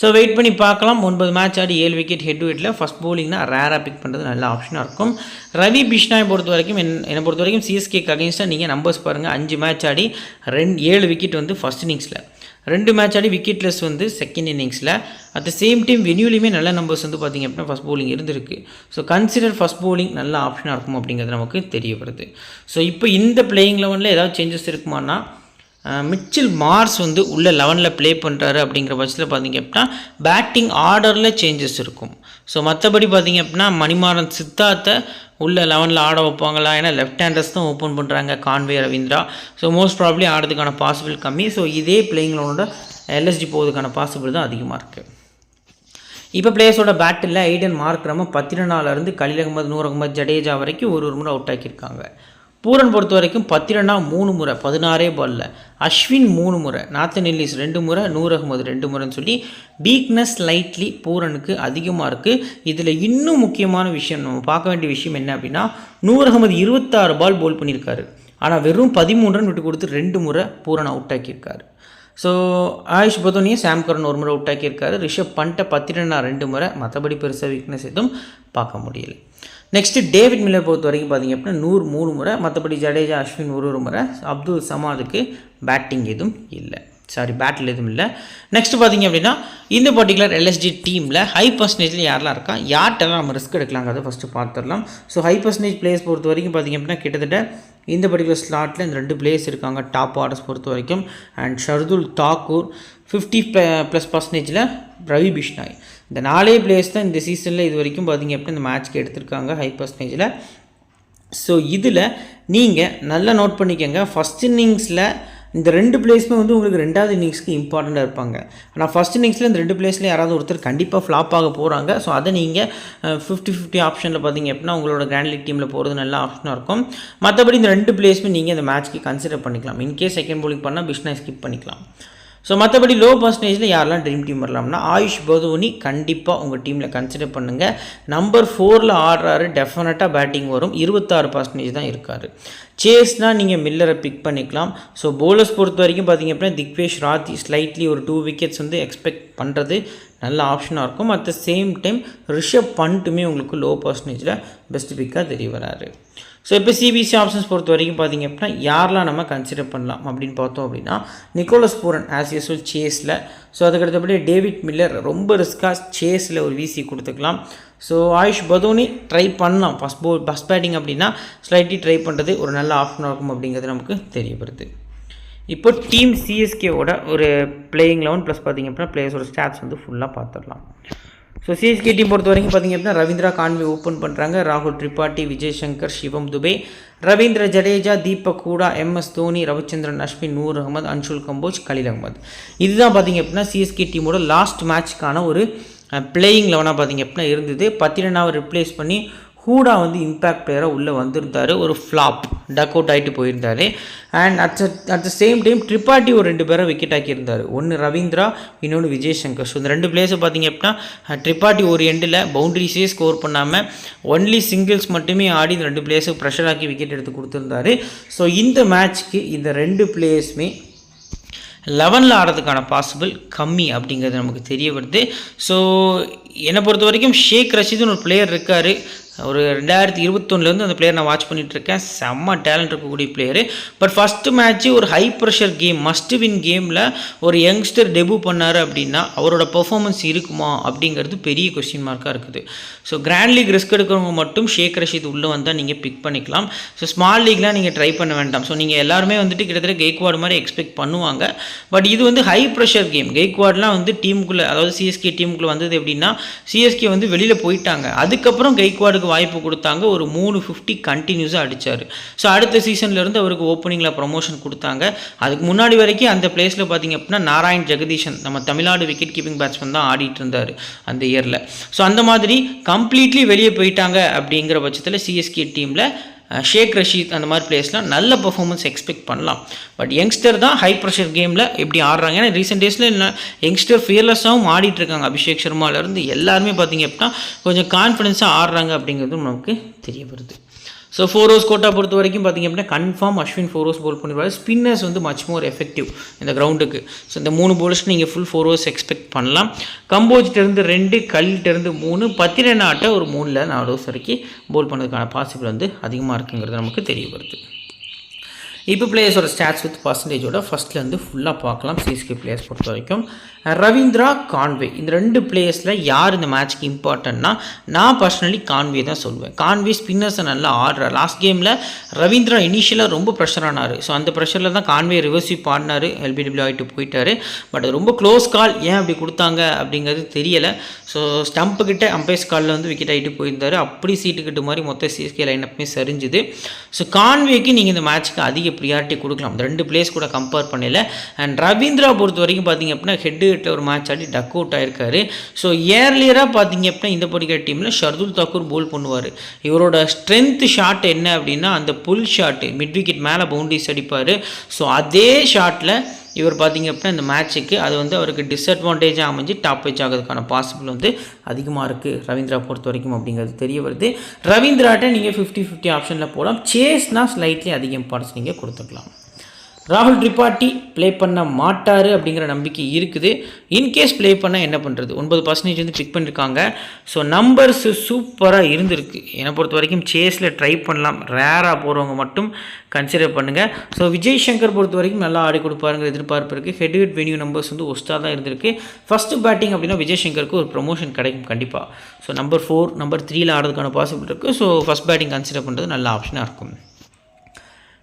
ஸோ வெயிட் பண்ணி பார்க்கலாம். 9 match Aadi 7 wicket head to ஹெட்டில் first போலிங்னா ரேராக பிக் பண்ணுறது நல்ல ஆப்ஷனாக இருக்கும். ரவி பிஷ்னாய் பொறுத்த வரைக்கும் என்னை பொறுத்த வரைக்கும் சிஎஸ்கேக்கு அகேன்ஸ்டாக நீங்கள் நம்பர்ஸ் பாருங்கள். 5 மேட்ச் ஆடி 7 விக்கெட் வந்து ஃபஸ்ட் இன்னிங்ஸில், 2 மேட்ச் ஆடி விக்கெட்லெஸ் வந்து செகண்ட் இன்னிங்ஸில். அட் த சேம் டைம் வென்யூலையுமே நல்ல நம்பர்ஸ் வந்து பார்த்திங்க அப்படின்னா ஃபஸ்ட் போலிங் இருந்திருக்கு. ஸோ கன்சிடர் ஃபஸ்ட் போலிங் நல்ல ஆப்ஷனாக இருக்கும் அப்படிங்கிறது நமக்கு தெரிய வருது. ஸோ இப்போ இந்த பிளேயிங் 11ல் ஏதாவது சேஞ்சஸ் இருக்குமானா, மிச்சில் மார்ஸ் வந்து உள்ள 11ல் ப்ளே பண்ணுறாரு அப்படிங்கிற பட்சத்தில் பார்த்திங்க அப்படின்னா பேட்டிங் ஆர்டரில் சேஞ்சஸ் இருக்கும். ஸோ மற்றபடி பார்த்திங்க அப்படின்னா மணிமாறன் சித்தார்த்தை உள்ள 11ல் ஆட வைப்பாங்களா? ஏன்னா லெஃப்ட் ஹேண்டர்ஸ் தான் ஓப்பன் பண்ணுறாங்க, Conway Ravindra. So most probably ஆடுறதுக்கான பாசிபிள் கம்மி. ஸோ இதே பிளேயிங் 11ஓட எல்எஸ்டி போகிறதுக்கான பாசிபிள் தான் அதிகமாக இருக்குது. இப்போ பிளேயர்ஸோட பேட்டில் ஐடன் மார்க்ரம 14 இருந்து கலீல் அகமது, நூர் அகமது, ஜடேஜா வரைக்கும் ஒரு முறை அவுட் ஆக்கியிருக்காங்க. பூரன் பொறுத்த வரைக்கும் 13 3 முறை 16 பாலில், அஸ்வின் 3 முறை, நாத்தன் எல்லிஸ் 2 முறை, நூர் அகமது 2 முறைன்னு சொல்லி வீக்னஸ் லைட்லி பூரனுக்கு அதிகமாக இருக்குது. இதில் இன்னும் முக்கியமான விஷயம் நம்ம பார்க்க வேண்டிய விஷயம் என்ன அப்படின்னா, நூர் அகமது 26 பால் போல் பண்ணியிருக்காரு. ஆனால் வெறும் 13 ரன் விட்டு கொடுத்து 2 முறை பூரன் அவுட் ஆக்கியிருக்காரு. ஸோ ஆயுஷ் பதோனியை சாம் கரன் 1 முறை அவுட் ஆக்கியிருக்காரு. ரிஷப் பண்ட்டை 13 2 முறை. மற்றபடி பெருசாக வீக்னஸ் எதுவும் பார்க்க முடியல. நெக்ஸ்ட்டு டேவிட் மில்லர் பொறுத்த வரைக்கும் பார்த்திங்க அப்படின்னா 103 முறை. மற்றபடி ஜடேஜா, அஸ்வின் ஒரு முறை. அப்துல் சமாதுக்கு பேட்டிங் எதுவும் இல்லை, பேட்டில் எதுவும் இல்லை. நெக்ஸ்ட்டு பார்த்திங்க அப்படின்னா இந்த பர்டிகுலர் எல்எஸ்டி டீமில் ஹை பர்சன்டேஜில் யாரெல்லாம் இருக்கா, யார்கிட்டலாம் நம்ம ரிஸ்க் எடுக்கலாங்கிறத ஃபஸ்ட்டு பார்த்துடலாம். ஸோ ஹை பர்சன்டேஜ் பிளேயர்ஸ் பொறுத்த வரைக்கும் பார்த்திங்க அப்படின்னா கிட்டத்தட்ட இந்த பர்டிகுலர் ஸ்லாட்டில் இந்த 2 பிளேயர்ஸ் இருக்காங்க டாப் ஆர்டர்ஸ் பொறுத்த வரைக்கும். அண்ட் ஷர்துல் தாக்கூர் 50+% ரவி பிஷ்னாய். இந்த 4 பிளேயர்ஸ் தான் இந்த சீசனில் இது வரைக்கும் பார்த்திங்க அப்படின்னா இந்த மேட்ச்க்கு எடுத்திருக்காங்க ஹை பர்சன்டேஜில். ஸோ இதில் நீங்கள் நல்லா நோட் பண்ணிக்கோங்க, ஃபஸ்ட் இன்னிங்ஸில் இந்த 2 பிளேயர்ஸுமே வந்து உங்களுக்கு 2வது இன்னிங்ஸ்க்கு இம்பார்ட்டண்ட்டாக இருப்பாங்க. ஆனால் ஃபஸ்ட் இன்னிங்ஸில் இந்த 2 பிளேயர்ஸில் யாராவது ஒருத்தர் கண்டிப்பாக ஃப்ளாப் ஆக போகிறாங்க. ஸோ அதை நீங்கள் 50-50 ஆப்ஷனில் பார்த்திங்க அப்படின்னா உங்களோட கிராண்ட் லீக் டீமில் போகிறது நல்ல ஆப்ஷனாக இருக்கும். மற்றபடி இந்த 2 பிளேயர்ஸுமே நீங்கள் இந்த மேட்ச்க்கு கன்சிடர் பண்ணிக்கலாம். இன்கேஸ் செகண்ட் போலிங் பண்ணால் பிஷ்னாய் ஸ்கிப் பண்ணிக்கலாம். ஸோ மற்றபடி லோ பர்சன்டேஜில் யாரெல்லாம் ட்ரீம் டீம் வரலாம்னா, ஆயுஷ் பதோனி கண்டிப்பாக உங்கள் டீமில் கன்சிடர் பண்ணுங்கள். நம்பர் 4ல் ஆடுறாரு, டெஃபினட்டாக பேட்டிங் வரும். 26% தான் இருக்கார். சேஸ்னால் நீங்கள் மில்லரை பிக் பண்ணிக்கலாம். ஸோ போலர்ஸ் பொறுத்த வரைக்கும் பார்த்திங்க அப்படின்னா திக்வேஷ் ராத்தி ஸ்லைட்லி ஒரு 2 விக்கெட்ஸ் வந்து எக்ஸ்பெக்ட் பண்ணுறது நல்ல ஆப்ஷனாக இருக்கும். At the same time Rishabh பண்ட்டுமே உங்களுக்கு லோ பர்சன்டேஜில் பெஸ்ட் பிக்காக தெரிய வராரு. ஸோ இப்போ சிபிசி ஆப்ஷன்ஸ் பொறுத்த வரைக்கும் பார்த்திங்க அப்படின்னா யாரெல்லாம் நம்ம கன்சிடர் பண்ணலாம் அப்படின்னு பார்த்தோம் அப்படின்னா, நிக்கோலஸ் பூரன் ஆஸ் யூஸ்வல் சேஸில். ஸோ அதுக்கடுத்தபடி டேவிட் மில்லர் ரொம்ப ரிஸ்க்காக சேஸில் ஒரு விசி கொடுத்துக்கலாம். ஸோ ஆயுஷ் பதோனி ட்ரை பண்ணலாம். ஃபஸ்ட் பேட்டிங் அப்படின்னா ஸ்லைட்லி ட்ரை பண்ணுறது ஒரு நல்ல ஆப்ஷனாக இருக்கும் அப்படிங்கிறது நமக்கு தெரிய வருது. இப்போ டீம் சிஎஸ்கேவோட ஒரு பிளேயிங் 11 ப்ளஸ் பார்த்திங்க அப்படின்னா பிளேயர்ஸோட ஸ்டாட்ஸ் வந்து ஃபுல்லாக பார்த்துடலாம். ஸோ சிஎஸ்கே டீம் பொறுத்த வரைக்கும் பார்த்திங்க அப்படின்னா ரவீந்திரா, கான்வே ஓப்பன் பண்ணுறாங்க. ராகுல் திரிபாட்டி, விஜய் சங்கர், சிவம் துபே, ரவீந்திர ஜடேஜா, தீபக் ஹூடா, MS தோனி, ரவிச்சந்திரன் அஸ்வின், நூர் அகமது, அன்ஷுல் கம்போஜ், கலீல் அகமது. இதுதான் பார்த்திங்க அப்படின்னா சிஎஸ்கே டீமோட லாஸ்ட் மேட்ச்க்கான ஒரு பிளேயிங் 11 பார்த்திங்க அப்படின்னா இருந்தது. 13 ரிப்ளேஸ் பண்ணி ஹூடா வந்து இம்பேக்ட் பிளேயராக உள்ளே வந்திருந்தார். ஒரு ஃப்ளாப் டக் அவுட் ஆகிட்டு போயிருந்தார். And at the same time Tripathi ஒரு 2 பேரை விக்கெட் ஆக்கியிருந்தார். ஒன்று ரவீந்திரா, இன்னொன்று விஜய் சங்கர். ஸோ இந்த 2 பிளேயர்ஸை பார்த்திங்க அப்படின்னா திரிபாட்டி ஒரு எண்டில் பவுண்டரிஸே ஸ்கோர் பண்ணாமல் ஒன்லி சிங்கிள்ஸ் மட்டுமே ஆடி இந்த 2 பிளேயர்ஸுக்கு ப்ரெஷர் ஆக்கி விக்கெட் எடுத்து கொடுத்துருந்தாரு. ஸோ இந்த மேட்ச்க்கு இந்த 2 பிளேயர்ஸுமே 11ல் ஆடுறதுக்கான பாசிபிள் கம்மி அப்படிங்கிறது நமக்கு தெரிய வருது. ஸோ என்னை பொறுத்த வரைக்கும் ஷேக் ரஷீதுன்னு ஒரு பிளேயர் இருக்கார். ஒரு 2021 அந்த பிளேயர் நான் வாட்ச் பண்ணிகிட்ருக்கேன். செம்ம டேலண்ட் இருக்கக்கூடிய பிளேயரு. பட் ஃபஸ்ட்டு மேட்ச்சு ஒரு high pressure game, must win கேமில் ஒரு யங்ஸ்டர் டெபியூ பண்ணார் அப்படின்னா அவரோட பெர்ஃபார்மன்ஸ் இருக்குமா அப்படிங்கிறது பெரிய கொஸ்டின் மார்க்காக இருக்குது. ஸோ கிராண்ட் லீக் ரிஸ்க் எடுக்கிறவங்க மட்டும் ஷேக் ரஷீத் உள்ளே வந்தால் நீங்கள் பிக் பண்ணிக்கலாம். ஸோ ஸ்மால் லீக்லாம் நீங்கள் ட்ரை பண்ண வேண்டாம். ஸோ நீங்கள் எல்லாருமே வந்துட்டு கிட்டத்தட்ட கெய்க்வாட் மாதிரி எக்ஸ்பெக்ட் பண்ணுவாங்க. பட் இது வந்து ஹை ப்ரெஷர் கேம். கெய்க்வாட்லாம் வந்து டீமுக்குள்ளே, அதாவது சிஎஸ்கே டீமுக்குள்ளே வந்தது எப்படின்னா, சிஎஸ்கே வந்து வெளியில் போயிட்டாங்க, அதுக்கப்புறம் கெய்க்வாடுக்கு வாய்ப்பு கொடுத்தாங்க. ஒரு 350 கண்டினியூஸாக அடித்தார். ஸோ அடுத்த சீசன்லேருந்து அவருக்கு ஓப்பனிங்கில் ப்ரமோஷன் கொடுத்தாங்க. அதுக்கு முன்னாடி வரைக்கும் அந்த பிளேஸில் பார்த்திங்க அப்படின்னா நாராயண் ஜெகதீஷன், நம்ம தமிழ்நாடு விக்கெட் கீப்பிங் பேட்ஸ்மேன் தான் ஆடிட்டு இருந்தார் அந்த இயரில். ஸோ அந்த மாதிரி கம்ப்ளீட்லி வெளியே போயிட்டாங்க அப்படிங்கிற பட்சத்தில் சிஎஸ்கே டீமில் ஷேக் ரஷீத் அந்த மாதிரி பிளேஸ்லாம் நல்ல பர்ஃபார்மன்ஸ் எக்ஸ்பெக்ட் பண்ணலாம். பட் யங்ஸ்டர் தான் ஹை ப்ரெஷர் கேமில் எப்படி ஆடுறாங்க. ஏன்னா ரீசெண்ட் டேஸில் யங்ஸ்டர் ஃபியர்லெஸ்ஸாகவும் ஆடிட்டு இருக்காங்க. அபிஷேக் சர்மாலேருந்து எல்லாருமே பார்த்திங்க அப்படின்னா கொஞ்சம் கான்ஃபிடென்ஸாக ஆடுறாங்க அப்படிங்கிறதும் நமக்கு தெரிய வருது. ஸோ 4 ஓவர்ஸ் கோட்டா பொறுத்த வரைக்கும் பார்த்திங்க அப்படின்னா கன்ஃபார்ம் அஸ்வின் 4 ஓவர்ஸ் போல் பண்ணிடுவார். ஸ்பின்னர்ஸ் வந்து மச் மோர் எஃபெக்டிவ் இந்த கிரவுண்டுக்கு. ஸோ இந்த 3 போலர்ஸ்க்கு நீங்கள் ஃபுல் 4 ஓவர்ஸ் எக்ஸ்பெக்ட் பண்ணலாம். கம்போஜிட்டேருந்து 2, கல்லிட்டேருந்து 3, 10 ரன் ஆட்ட ஒரு 3ல் 4 ஓவர்ஸ் வரைக்கும் போல் பண்ணதுக்கான பாசிபிள் வந்து அதிகமாக இருக்குங்கிறது நமக்கு தெரிய வருது. இப்போ பிளேயர்ஸோட ஸ்டாட்ஸ் வித் பர்சன்டேஜோட ஃபஸ்ட்லேருந்து ஃபுல்லாக பார்க்கலாம். சிஎஸ்கே பிளேயர்ஸ் பொறுத்த வரைக்கும் ரவீந்திரா, கான்வே, இந்த 2 பிளேயர்ஸில் யார் இந்த மேட்ச்க்கு இம்பார்ட்டன்னா, நான் பர்சனலி கான்வே தான் சொல்லுவேன். கான்வே ஸ்பின்னர்ஸை நல்லா ஆடுறார். லாஸ்ட் கேமில் ரவீந்திரா இனிஷியலாக ரொம்ப ப்ரெஷர் ஆனார். ஸோ அந்த ப்ரெஷரில் தான் கான்வே ரிவர்ஸ்வீப் ஆடினார், எல்பிடபிள்யூ ஆகிட்டு போயிட்டார். பட் அது ரொம்ப க்ளோஸ் கால். ஏன் அப்படி கொடுத்தாங்க அப்படிங்கிறது தெரியலை. ஸோ ஸ்டம்ப்பு கிட்ட அம்பையர்ஸ் காலில் வந்து விக்கெட் ஆகிட்டு போயிருந்தார். அப்படி சீட்டுக்கிட்ட மாதிரி மொத்த சிஎஸ்கே லைனப்புமே சரிஞ்சுது. ஸோ கான்வேக்கு நீங்கள் இந்த மேட்ச்சுக்கு அதிக ப்ரியாரிட்டி கொடுக்கலாம். அந்த 2 பிளேஸ் கூட கம்பேர் பண்ணல. அண்ட் ரவீந்திரா பொறுத்த வரைக்கும் பார்த்திங்க அப்படின்னா ஹெட்டு கிட்ட ஒரு மேட்ச் ஆடி டக் அவுட் ஆயிருக்காரு. ஸோ ஏர்லியராக பார்த்திங்க அப்படின்னா இந்த படிக்கிற டீமில் ஷர்துல் தாக்கூர் போல் பண்ணுவார். இவரோட ஸ்ட்ரென்த் ஷாட் என்ன அப்படின்னா அந்த புல் ஷாட்டு, மிட் விக்கெட் மேலே பவுண்டரிஸ் அடிப்பார். ஸோ அதே ஷாட்டில் இவர் பார்த்திங்க அப்படின்னா இந்த மேட்ச்சுக்கு அது வந்து அவருக்கு டிஸ்அட்வான்டேஜாக அமைஞ்சு டாப் பேஜ் ஆகிறதுக்கான பாசிபிள் வந்து அதிகமாக இருக்குது ரவீந்திரா பொறுத்த வரைக்கும் அப்படிங்கிறது தெரிய வருது. ரவீந்திராட்ட நீங்கள் 50-50 ஆப்ஷனில் போகலாம். சேஸ்னால் ஸ்லைட்லி அதிக இம்பார்ட்டன்ஸ் நீங்கள் கொடுத்துக்கலாம். ராகுல் திரிபாட்டி ப்ளே பண்ண மாட்டார் அப்படிங்கிற நம்பிக்கை இருக்குது. இன்கேஸ் ப்ளே பண்ணால் என்ன பண்ணுறது, 9% வந்து பிக் பண்ணியிருக்காங்க. ஸோ நம்பர்ஸ் சூப்பராக இருந்திருக்கு. என்னை பொறுத்த வரைக்கும் சேஸில் ட்ரை பண்ணலாம். ரேராக போகிறவங்க மட்டும் கன்சிடர் பண்ணுங்கள். ஸோ விஜய் சங்கர் பொறுத்த வரைக்கும் நல்லா ஆடி கொடுப்பாருங்கிற எதிர்பார்ப்பு இருக்குது. ஹெட் வென்யூ நம்பர்ஸ் வந்து ஒஸ்ட்டாக தான் இருந்திருக்கு. ஃபஸ்ட்டு பேட்டிங் அப்படின்னா விஜய் சங்கருக்கு ஒரு ப்ரொமோஷன் கிடைக்கும் கண்டிப்பாக. ஸோ நம்பர் 4, நம்பர் 3ல் ஆடுறதுக்கான பாசிபிள் இருக்குது. ஸோ ஃபஸ்ட் பேட்டிங் கன்சிடர் பண்ணுறது நல்ல ஆப்ஷனாக இருக்கும்.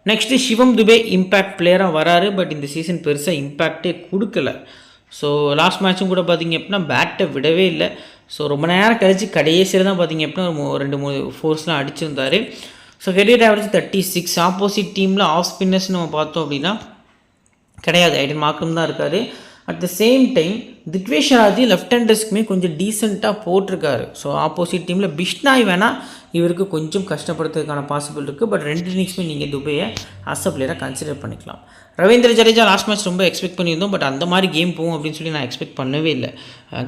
நெக்ஸ்ட்டு சிவம் துபே இம்பேக்ட் பிளேயராக வராரு. பட் இந்த சீசன் பெருசாக இம்பேக்டே கொடுக்கல. ஸோ லாஸ்ட் மேட்சும் கூட பார்த்திங்க அப்படின்னா பேட்டை விடவே இல்லை. ஸோ ரொம்ப நேரம் கழிச்சு கடைசியில் தான் பார்த்திங்க அப்படின்னா 2-3 ஃபோர்ஸ்லாம் அடிச்சிருந்தார். So head average 36. ஆப்போசிட் டீமில் ஆஃப் ஸ்பின்னர்ஸ் நம்ம பார்த்தோம் அப்படின்னா கிடையாது, ஐடன் மார்க்கம் தான் இருக்கார். அட் த சேம் டைம் திக்வேஷராஜி லெஃப்ட் ஹேண்டர்ஸ்க்குமே கொஞ்சம் டீசெண்டாக போட்டிருக்காரு. ஸோ ஆப்போசிட் டீமில் பிஷ்னாய் வேணால் இவருக்கு கொஞ்சம் கஷ்டப்படுறதுக்கான பாசிபிள் இருக்குது. பட் 2 இன்னிங்ஸுமே நீங்கள் துபையை அஸ் அ பிளேயராக கன்சிடர் பண்ணிக்கலாம். ரவீந்திர ஜடேஜா லாஸ்ட் மேட்ச் ரொம்ப எக்ஸ்பெக்ட் பண்ணியிருந்தோம். பட் அந்த மாதிரி கேம் போகும் அப்படின்னு சொல்லி நான் எக்ஸ்பெக்ட் பண்ணவே இல்லை.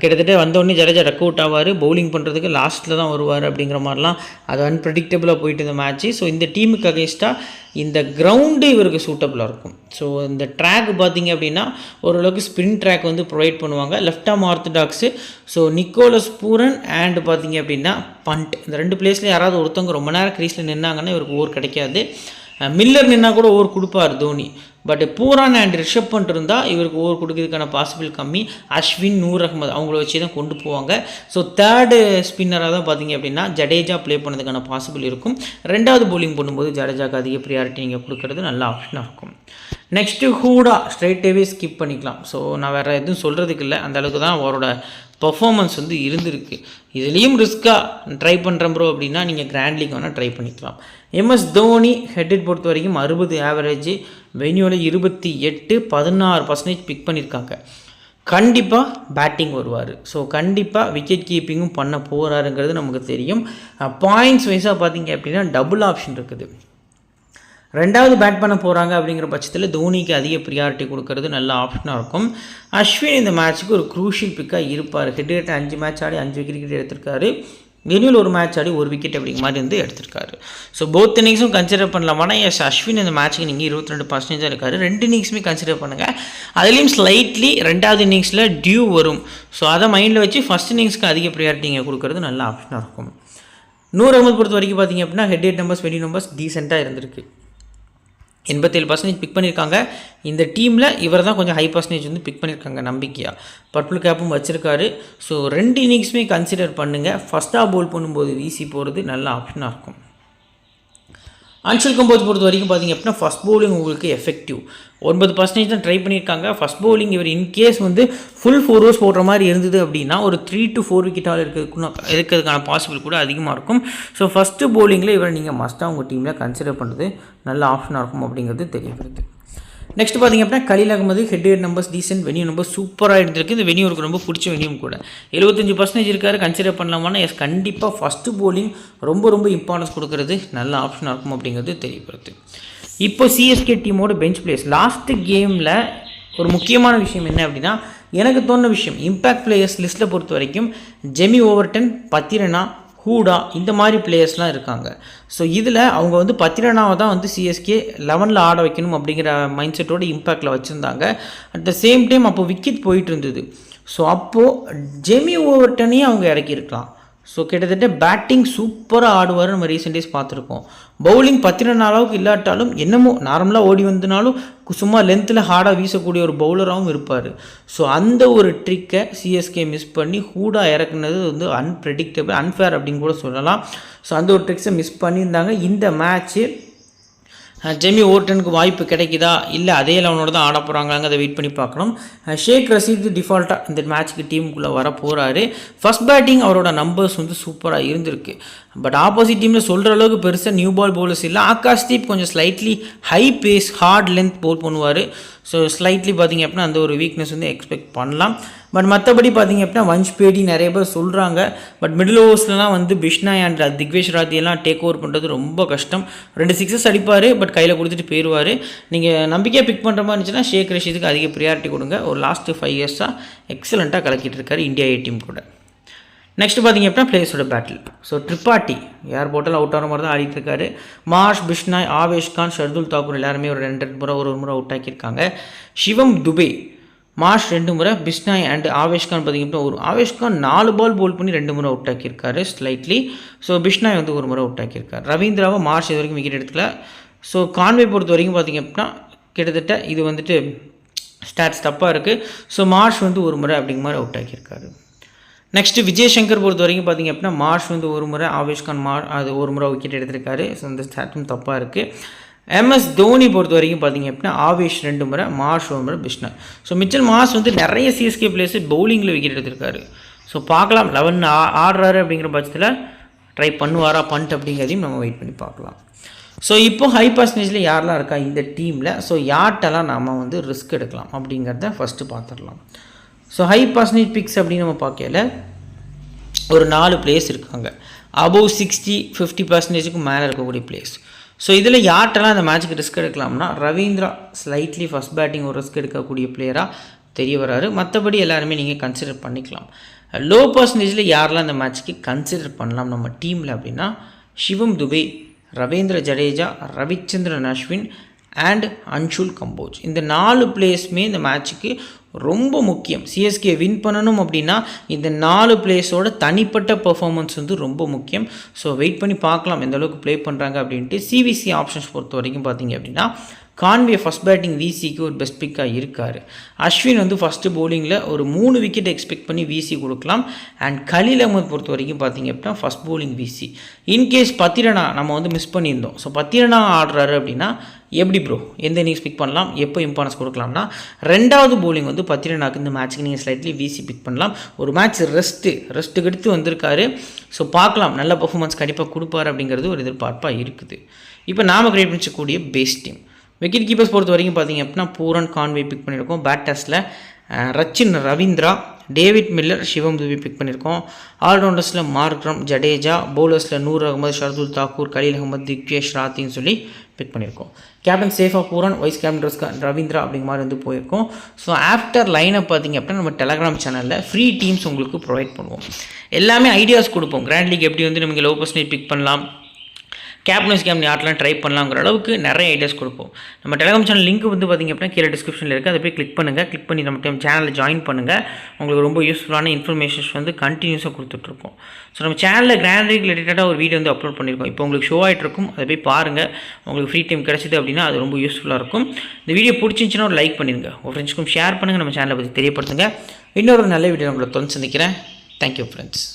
கிட்டத்தட்ட வந்தோடனே ஜடேஜா டக் அவுட் ஆவார், பவுலிங் பண்ணுறதுக்கு லாஸ்ட்டில் தான் வருவார் அப்படிங்கிற மாதிரிலாம் அது அன்பிரடிக்டபுளாக போயிட்டு இந்த மேட்ச்சு. ஸோ இந்த டீமுக்கு அகேன்ஸ்டாக இந்த கிரவுண்டு இவருக்கு சூட்டபுளாக இருக்கும். ஸோ இந்த ட்ராக் பார்த்திங்க அப்படின்னா ஓரளவுக்கு ஸ்பின் ட்ராக் வந்து ப்ரொவைட் பண்ணுவாங்க. Left arm orthodox. So Nicholas Pooran and பார்த்திங்க அப்படின்னா பண்ட், இந்த 2 பிளேஸில் யாராவது ஒருத்தவங்க ரொம்ப நேரம் க்ரீஸில் நின்னாங்கன்னா இவருக்கு ஓவர் கிடைக்காது. மில்லர் நின்னா கூட ஓவர் கொடுப்பார் Dhoni. But Pooran and Rishabh Pant இருந்தால் இவருக்கு ஓவர் கொடுக்கறதுக்கான பாசிபிள் கம்மி. அஸ்வின், நூர் அகமது அவங்கள வச்சு தான் கொண்டு போவாங்க. ஸோ தேர்டு ஸ்பின்னராக தான் பார்த்திங்க அப்படின்னா ஜடேஜா ப்ளே பண்ணதுக்கான பாசிபிள் இருக்கும். 2வது பவுலிங் பண்ணும்போது ஜடேஜாவுக்கு அதிக ப்ரியாரிட்டி நீங்கள் கொடுக்கறது நல்ல ஆப்ஷனாக இருக்கும். நெக்ஸ்ட்டு ஹூடா ஸ்ட்ரைட்டாகவே ஸ்கிப் பண்ணிக்கலாம். ஸோ நான் வேறு எதுவும் சொல்கிறதுக்கு இல்லை, அந்தளவுக்கு தான் அவரோட பர்ஃபார்மன்ஸ் வந்து இருந்திருக்கு. இதுலேயும் ரிஸ்க்காக ட்ரை பண்ணுறேன் ப்ரோ அப்படின்னா நீங்கள் கிராண்ட் லீக் வேணால் ட்ரை பண்ணிக்கலாம். எம்எஸ் தோனி ஹெட் பொறுத்த வரைக்கும் 60 ஆவரேஜ், வென்யூவில் 28, 16% பிக் பண்ணியிருக்காங்க. கண்டிப்பாக பேட்டிங் வருவார். ஸோ கண்டிப்பாக விக்கெட் கீப்பிங்கும் பண்ண போகிறாருங்கிறது நமக்கு தெரியும். பாயிண்ட்ஸ் வைஸாக பார்த்திங்க அப்படின்னா டபுள் ஆப்ஷன் இருக்குது. 2வது பேட் பண்ண போகிறாங்க அப்படிங்கிற பட்சத்தில் தோனிக்கு அதிக ப்ரியாரிட்டி கொடுக்கறது நல்ல ஆப்ஷனாக இருக்கும். அஸ்வின் இந்த மேட்ச்சுக்கு ஒரு க்ரூஷியல் பிக்காக இருப்பார். ஹெட் 5 மேட்ச் ஆடி 5 விக்கெட் எடுத்திருக்காரு. வெனியூவில் ஒரு மேட்ச் ஆடி 1 விக்கெட் அப்படிங்கிற மாதிரி வந்து எடுத்திருக்காரு. ஸோ போத் இன்னிங்ஸும் கன்சிடர் பண்ணலாமானா எஸ், அஸ்வின் இந்த மேட்ச்சுக்கு நீங்கள் 22% இருக்கார். 2 இன்னிங்ஸுமே கன்சிடர் பண்ணுங்கள். அதுலேயும் ஸ்லைட்லி 2வது இன்னிங்ஸில் டியூ வரும். ஸோ அதை மைண்டில் வச்சு ஃபஸ்ட் இன்னிங்ஸ்க்கு அதிக ப்ரியாரிட்டி நீங்கள் கொடுக்கறது நல்ல ஆப்ஷனாக இருக்கும். நூர் அகமது பொறுத்த வரைக்கும் பார்த்திங்க அப்படின்னா ஹெட் ஹெட் நம்பர்ஸ் வெடி நம்பர்ஸ் டீசெண்டாக இருந்திருக்கு. 87% பிக் பண்ணியிருக்காங்க. இந்த டீமில் இவர் தான் கொஞ்சம் ஹை பர்சன்டேஜ் வந்து பிக் பண்ணியிருக்காங்க நம்பிக்கையாக. பர்பிள் கேப்பும் வச்சுருக்காரு. ஸோ 2 இன்னிங்ஸுமே கன்சிடர் பண்ணுங்கள். ஃபஸ்ட்டாக போல் பண்ணும்போது வீசி போகிறது நல்ல ஆப்ஷனாக இருக்கும். அன்ஷுல் கம்போஜ் பொறுத்த வரைக்கும் பார்த்திங்க அப்படின்னா ஃபஸ்ட் பவுலிங் உங்களுக்கு எஃபெக்டிவ் 9% தான் ட்ரை பண்ணியிருக்காங்க. ஃபஸ்ட் பவுலிங் இவர் இன்கேஸ் வந்து ஃபுல் 4 ஓவர்ஸ் போடுற மாதிரி இருந்தது அப்படின்னா ஒரு 3 to 4 விக்கெட்டால் இருக்கிறதுக்கான பாசிபிள் கூட அதிகமாக இருக்கும். ஸோ ஃபஸ்ட்டு பவுலிங்கில் இவரை நீங்கள் மஸ்ட்டாக உங்கள் டீமில் கன்சிடர் பண்ணுறது நல்ல ஆப்ஷனாக இருக்கும் அப்படிங்கிறது தெரிய வருது. நெக்ஸ்ட் பார்த்திங்க அப்படின்னா Khaleel Ahmed head head numbers decent, venue number சூப்பராக எடுத்திருக்கு. இந்த வெனியூ எனக்கு ரொம்ப பிடிச்ச வெனியூம் கூட. 75% இருக்காரு. கன்சிடர் பண்ணலாமான்னா எஸ் கண்டிப்பாக ஃபஸ்ட்டு போலிங் ரொம்ப ரொம்ப இம்பார்ட்டன்ஸ் கொடுக்கறது நல்ல ஆப்ஷனாக இருக்கும் அப்படிங்கிறது தெரியப்படுது. இப்போ சிஎஸ்கே டீமோட பெஞ்ச் பிளேயர்ஸ் லாஸ்ட்டு கேமில் ஒரு முக்கியமான விஷயம் என்ன அப்படின்னா எனக்கு தோணுன விஷயம் இம்பேக்ட் பிளேயர்ஸ் லிஸ்ட்டில் பொறுத்த வரைக்கும் ஜெமி ஓவர்டன், பத்திரனா, ஹூடா இந்த மாதிரி பிளேயர்ஸ்லாம் இருக்காங்க. ஸோ இதில் அவங்க வந்து பத்திரனாவை தான் வந்து சிஎஸ்கே 11ல் ஆட வைக்கணும் அப்படிங்கிற மைண்ட் செட்டோட இம்பேக்டில் வச்சுருந்தாங்க. அட் த சேம் டைம் அப்போது விக்கெட் போயிட்டு இருந்தது. ஸோ அப்போது ஜெமி ஓவர்டனையும் அவங்க இறக்கியிருக்கலாம். ஸோ கிட்டத்தட்ட பேட்டிங் சூப்பராக ஆடுவார். நம்ம ரீசெண்ட் டேஸ் பார்த்துருக்கோம். பவுலிங் 13 அளவுக்கு இல்லாட்டாலும் என்னமோ நார்மலாக ஓடி வந்தனாலும் சும்மா லென்த்தில் ஹார்டாக வீசக்கூடிய ஒரு பவுலராகவும் இருப்பார். ஸோ அந்த ஒரு ட்ரிக்கை சிஎஸ்கே மிஸ் பண்ணி ஹூடா இறக்குனது வந்து அன்பிரெடிக்டபிள், அன்ஃபேர் அப்படின்னு கூட சொல்லலாம். ஸோ அந்த ஒரு ட்ரிக்ஸை மிஸ் பண்ணியிருந்தாங்க. இந்த மேட்ச்சு ஜெமி ஓவர்டனுக்கு வாய்ப்பு கிடைக்குதா இல்லை அதே லெவனோட தான் ஆட போகிறாங்களாங்க அதை வெயிட் பண்ணி பார்க்கணும். ஷேக் ரஷீத் டிஃபால்ட்டாக இந்த மேட்ச்சுக்கு டீமுக்குள்ளே வர போகிறாரு. ஃபஸ்ட் பேட்டிங் அவரோட நம்பர்ஸ் வந்து சூப்பராக இருந்திருக்கு. பட் ஆப்போசிட் டீமில் சொல்கிற அளவுக்கு பெருசாக நியூ பால் பவுலர்ஸ் இல்லை. ஆகாஷ்தீப் கொஞ்சம் slightly high pace hard length bowl பண்ணுவார். ஸோ ஸ்லைட்லி பார்த்திங்க அப்படின்னா அந்த ஒரு வீக்னஸ் வந்து எக்ஸ்பெக்ட் பண்ணலாம். பட் மற்றபடி பார்த்திங்க அப்படின்னா வன்ஷ் பேடி நிறைய பேர் சொல்கிறாங்க. பட் மிடில் ஓவர்ஸ்லாம் வந்து பிஷ்னாய் அண்ட் திக்வேஷ் ராத்தியெல்லாம் டேக் ஓவர் பண்ணுறது ரொம்ப கஷ்டம். 2 சிக்ஸஸ் அடிப்பார், பட் கையில் கொடுத்துட்டு போயிடுவார். நீங்கள் நம்பிக்கையாக பிக் பண்ணுற மாதிரி இருந்துச்சுன்னா ஷேக் ரஷீதுக்கு அதிக ப்ரியாரிட்டி கொடுங்க. ஒரு லாஸ்ட்டு 5 இயர்ஸாக எக்ஸலண்ட்டாக கலக்கிட்டு இருக்காரு இந்தியா ஏ டீம் கூட. நெக்ஸ்ட் பார்த்திங்க அப்படின்னா பிளேயர்ஸோட பேட்டில். ஸோ ட்ரிபாட்டி யார் போட்டாலும் அவுட் ஆகிற மாதிரி தான் ஆடிட்டு இருக்காரு. மார்ஷ், பிஷ்னாய், ஆவேஷ் கான், ஷர்துல் தாக்கூர் எல்லாருமே ஒரு 2 முறை ஒரு முறை அவுட் ஆக்கியிருக்காங்க. சிவம் துபே, மார்ஷ் 2 முறை, பிஷ்னாய் அண்ட் ஆவேஷ் கான் பார்த்திங்க அப்படின்னா ஒரு ஆவேஷ் கான் 4 பால் போல் பண்ணி 2 முறை அவுட் ஆக்கியிருக்காரு ஸ்லைட்லி. ஸோ பிஷ்னாய் வந்து ஒரு முறை அவுட் ஆக்கியிருக்காரு. ரவீந்திராவை மார்ஷ் இது வரைக்கும் விக்கெட் எடுத்துக்கல. ஸோ கான்வே பொறுத்த வரைக்கும் பார்த்திங்க அப்படின்னா கிட்டத்தட்ட இது வந்துட்டு ஸ்டாட்ஸ் தப்பாக இருக்குது. ஸோ மார்ஷ் வந்து ஒரு முறை அப்படிங்கிற மாதிரி அவுட் ஆக்கியிருக்காரு. நெக்ஸ்ட்டு விஜய் சங்கர் பொறுத்த வரைக்கும் பார்த்திங்க அப்படின்னா மார்ஷ் வந்து ஒரு முறை, ஆவேஷ் கான் அது ஒரு முறை விக்கெட் எடுத்திருக்காரு. ஸோ இந்த ஸ்டாட்டும் தப்பாக இருக்குது. எம்எஸ் தோனி பொறுத்த வரைக்கும் பார்த்திங்க அப்படின்னா ஆவேஷ் 2 முறை, மார்ஷ் 1 முறை, பிஷ்னாய். ஸோ மிச்சல் மார்ஷ் வந்து நிறைய சிஎஸ்கே பிளேயர்ஸ் பவுலிங்கில் விக்கெட் எடுத்திருக்காரு. ஸோ பார்க்கலாம் 11 ஆடுறாரு அப்படிங்கிற பட்சத்தில் ட்ரை பண்ணுவாரா பண்ட் அப்படிங்கிறதையும் நம்ம வெயிட் பண்ணி பார்க்கலாம். ஸோ இப்போ ஹை பர்சன்டேஜில் யாரெல்லாம் இருக்கா இந்த டீமில், ஸோ யார்கிட்டலாம் நம்ம வந்து ரிஸ்க் எடுக்கலாம் அப்படிங்கிறத ஃபஸ்ட்டு பார்த்துடலாம். ஸோ ஹை பர்சன்டேஜ் பிக்ஸ் அப்படின்னு நம்ம பார்க்கல ஒரு 4 பிளேயர்ஸ் இருக்காங்க. அபவ் 60-50% மேலே இருக்கக்கூடிய பிளேயர்ஸ். ஸோ இதில் யார்கிட்டலாம் அந்த மேட்ச்சுக்கு ரிஸ்க் எடுக்கலாம்னா ரவீந்திரா ஸ்லைட்லி ஃபஸ்ட் பேட்டிங் ஒரு ரிஸ்க் எடுக்கக்கூடிய பிளேயராக தெரிய வராரு. மற்றபடி எல்லாருமே நீங்கள் கன்சிடர் பண்ணிக்கலாம். லோ பர்சன்டேஜில் யாரெல்லாம் இந்த மேட்ச்சுக்கு கன்சிடர் பண்ணலாம் நம்ம டீமில் அப்படின்னா சிவம் துபே, ரவீந்திர ஜடேஜா, ரவிச்சந்திரன் அஸ்வின் அண்ட் அன்ஷுல் கம்போஜ். இந்த 4 பிளேயர்ஸுமே இந்த மேட்ச்சுக்கு ரொம்ப முக்கியம். சிஎஸ்கே வின் பண்ணணும் அப்படின்னா இந்த 4 பிளேயர்ஸோட தனிப்பட்ட பெர்ஃபார்மன்ஸ் வந்து ரொம்ப முக்கியம். ஸோ வெயிட் பண்ணி பார்க்கலாம் எந்த அளவுக்கு ப்ளே பண்ணுறாங்க அப்படின்ட்டு. சிவிசி ஆப்ஷன்ஸ் பொறுத்த வரைக்கும் பார்த்திங்க அப்படின்னா கான்வே ஃபஸ்ட் பேட்டிங் விசிக்கு ஒரு பெஸ்ட் பிக்காக இருக்கார். அஸ்வின் வந்து ஃபஸ்ட்டு பவுலிங்கில் ஒரு 3 விக்கெட் எக்ஸ்பெக்ட் பண்ணி விசி கொடுக்கலாம். அண்ட் கலீல் அகமது பொறுத்த வரைக்கும் பார்த்திங்க அப்படின்னா ஃபஸ்ட் பவுலிங் விசி. இன்கேஸ் பத்திரனா நம்ம வந்து மிஸ் பண்ணியிருந்தோம். ஸோ பத்திரனா ஆடுறாரு அப்படின்னா எப்படி ப்ரோ எந்த இன்னிங்ஸ் பிக் பண்ணலாம், எப்போ இம்பார்ட்டன்ஸ் கொடுக்கலாம்னா 2வது பவுலிங் வந்து பத்திரனாக்கு இந்த மேட்ச்சுக்கு நீங்கள் ஸ்லைட்லி விசி பிக் பண்ணலாம். ஒரு மேட்ச் ரெஸ்ட்டுக்கு எடுத்து வந்திருக்காரு. ஸோ பார்க்கலாம் நல்ல பர்ஃபார்மன்ஸ் கண்டிப்பாக கொடுப்பார் அப்படிங்கிறது ஒரு எதிர்பார்ப்பாக இருக்குது. இப்போ நாம் கிரியேட் பண்ணிக்கக்கூடிய பேஸ் டீம் விக்கெட் கீப்பர்ஸ் பொறுத்த வரைக்கும் பார்த்திங்க அப்படின்னா பூரன், கான்வே பிக் பண்ணியிருக்கோம். பேட்டர்ஸில் Rachin Ravindra, David Miller, Shivam Dube pick பண்ணியிருக்கோம். ஆல்ரவுண்டர்ஸில் மார்க்ரம், ஜடேஜா, பவுலர்ஸில் நூர் அகமது, ஷர்துல் தாக்கூர், கலீல் அகமது, திக்வேஷ் ராத்தின்னு சொல்லி பிக் பண்ணியிருக்கோம். கேப்டன் சேஃபா பூரன், வைஸ் கேப்டன் ரவீந்திரா அப்படிங்கிற மாதிரி வந்து போயிருக்கோம். ஸோ ஆஃப்டர் லைனப் பார்த்திங்க அப்படின்னா நம்ம டெலகிராம் சேனலில் ஃப்ரீ டீம்ஸ் உங்களுக்கு ப்ரொவைட் பண்ணுவோம். எல்லாமே ஐடியாஸ் கொடுப்போம். கிராண்ட் லீக் எப்படி வந்து நமக்கு லோ பர்சன்டேஜ் பிக் பண்ணலாம், கேப் நோய்ஸ் கேம் யாரெல்லாம் ட்ரை பண்ணலாங்கிற அளவுக்கு நிறைய ஐடியாஸ் கொடுப்போம். நம்ம டெலிகிராம் சேனல் லிங்க் வந்து பார்த்திங்க அப்படின்னா கீழே டிஸ்கிரிப்ஷனில் இருக்குது. அதை போய் கிளிக் பண்ணுங்கள். கிளிக் பண்ணி நம்ம சேனலில் ஜாயின் பண்ணுங்கள். உங்களுக்கு ரொம்ப யூஸ்ஃபுல்லான இன்ஃபர்மேஷன்ஸ் வந்து கண்டினியூஸாக கொடுத்துட்ருக்கோம். ஸோ நம்ம சேனலில் கிராண்ட் லீக் ரிலேட்டடாக ஒரு வீடியோ வந்து அப்லோட் பண்ணியிருக்கோம். இப்போ உங்களுக்கு ஷோ ஆகிட்டு இருக்கும். அதை போய் பாருங்கள். உங்களுக்கு ஃப்ரீ டைம் கிடச்சிது அப்படின்னா அது ரொம்ப யூஸ்ஃபுல்லாக இருக்கும். இந்த வீடியோ பிடிச்சிருந்துச்சுன்னா ஒரு லைக் பண்ணிடுங்க. உங்கள் ஃப்ரெண்ட்ஸ்க்கும் ஷேர் பண்ணுங்கள். நம்ம சேனலை பற்றி தெரியப்படுத்துங்க. இன்னொரு நல்ல வீடியோ உங்களை தொடர்ந்து சந்திக்கிறேன். Thank you friends.